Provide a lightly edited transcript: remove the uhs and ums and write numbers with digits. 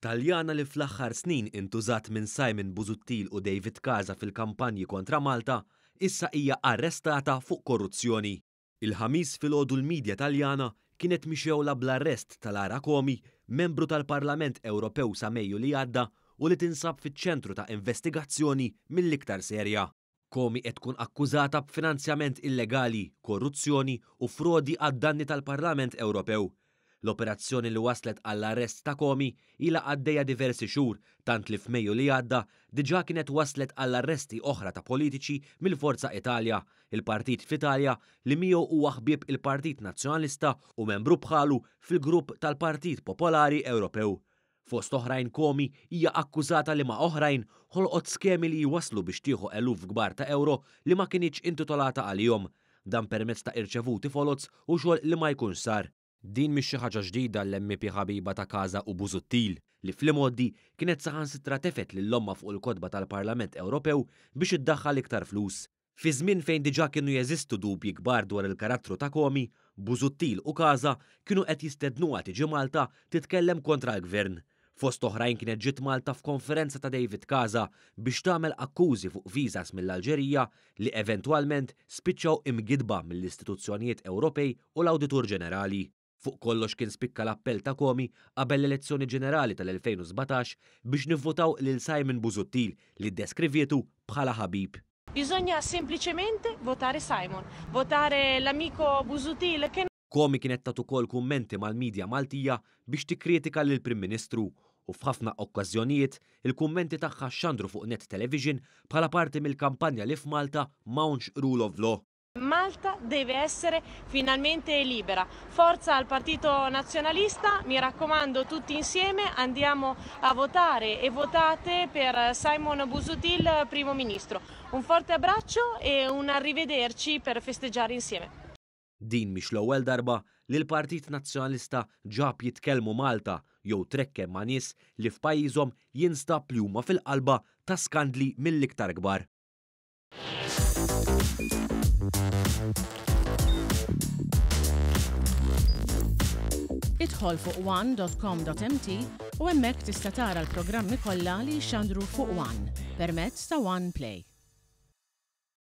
Taljana li fl-aħħar snin intużat minn Simon Busuttil u David Casa fil-kampanji kontra Malta, issa hija arrestata fuq korruzzjoni. Il-ħamis filgħodu l-midja Taljana kienet mixewla bl-arrest tal-Lara Comi, membru tal-Parlament Ewropew sa Mejju li għadda u li tinsab fiċ-ċentru ta' investigazzjoni mill-iktar serja. Comi qed tkun akkużata b'finanzjament illegali, korruzzjoni u frodi għad-danni tal-Parlament Ewropew. L-operazzjoni li waslet għall-arrest ta' Comi ilha għaddejja diversi xhur, tant li f'Mejju li għadda diġà kienet waslet għall-arresti oħra ta' politiċi mill-Forza Italja, il-partit f'Italja li miegħu huwa ħbieb il-Partit Nazzjonalista u membru bħalu fil-grupp tal-Partit Popolari Ewropew. Fost oħrajn Comi hija akkużata li ma' oħrajn ħolqot skemi li jwaslu biex tieħu eluf kbar ta' euro li ma kinitx intitolata għalihom, dan permezz ta' irċevuti folots u xogħol li ma jkunx sar. Din mhix xi ħaġa ġdida l-MP ħabiba ta' Casa u Busuttil li fl-imoddi kienet saħansitra tefet lill-omma fuq il-kotba tal-Parlament Ewropew biex iddaħħal iktar flus. Fi żmien fejn diġà kienu jeżistu dubji kbar dwar il-karattru ta' Comi, Busuttil u Casa kienu qed jistednuha tiġi Malta titkellem kontra l-Gvern. Fost oħrajn kienet ġiet Malta f'konferenza ta' David Casa biex tagħmel akkużi fuq viżas mill-Alġerija li eventwalment spiċċaw imgidba mill-istituzzjonijiet Ewropej u l-Awditur Ġenerali. Fuq kollox kien spikka l-appell ta' Comi qabel l-elezzjoni ġenerali tal-2017 biex nivvotaw lil Simon Busuttil li ddeskrivietu bħala ħabib. Bisogna semplicemente votare Simon, votare l'amico Busuttil che Comi kienet tagħtu ukoll kummenti mal-midja Maltija biex tikkritika lill Prim Ministru u f'ħafna okkażjonijiet il-kummenti tagħha xandru fuq Net Television bħala parti mill-kampanja li f'Malta m'hawnx rule of law. Malta deve essere finalmente libera. Forza al Partito Nazionalista, mi raccomando tutti insieme andiamo a votare e votate per Simon Busuttil Primo Ministro. Un forte abbraccio e un arrivederci per festeggiare insieme. Din mhix l-ewwel darba li l-Partit Nazzjonalista ġab jitkellmu Malta jew trekkem ma' nies li f'pajjiżhom jinstab li huma fil-qalba ta' skandli mill-iktar kbar. Idħol fuq one.com.mt u hemmhekk tista' tara l-programmi kollha li jxandru fuq One permezz ta' One Play.